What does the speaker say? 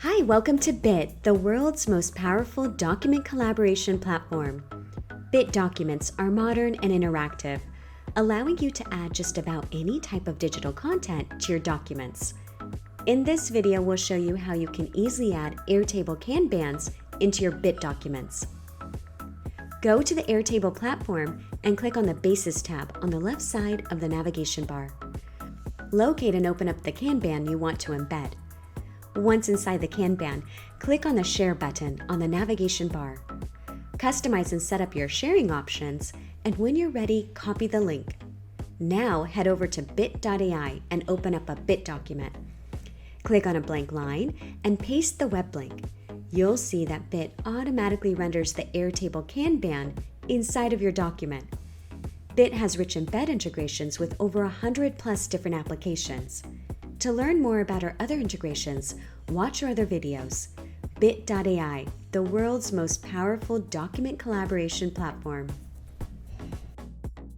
Hi, welcome to Bit, the world's most powerful document collaboration platform. Bit documents are modern and interactive, allowing you to add just about any type of digital content to your documents. In this video, we'll show you how you can easily add Airtable Kanbans into your Bit documents. Go to the Airtable platform and click on the Bases tab on the left side of the navigation bar. Locate and open up the Kanban you want to embed. Once inside the Kanban, click on the Share button on the navigation bar. Customize and set up your sharing options, and when you're ready, copy the link. Now head over to Bit.ai and open up a Bit document. Click on a blank line and paste the web link. You'll see that Bit automatically renders the Airtable Kanban inside of your document. Bit has rich embed integrations with over 100+ different applications. To learn more about our other integrations, watch our other videos. Bit.ai, the world's most powerful document collaboration platform.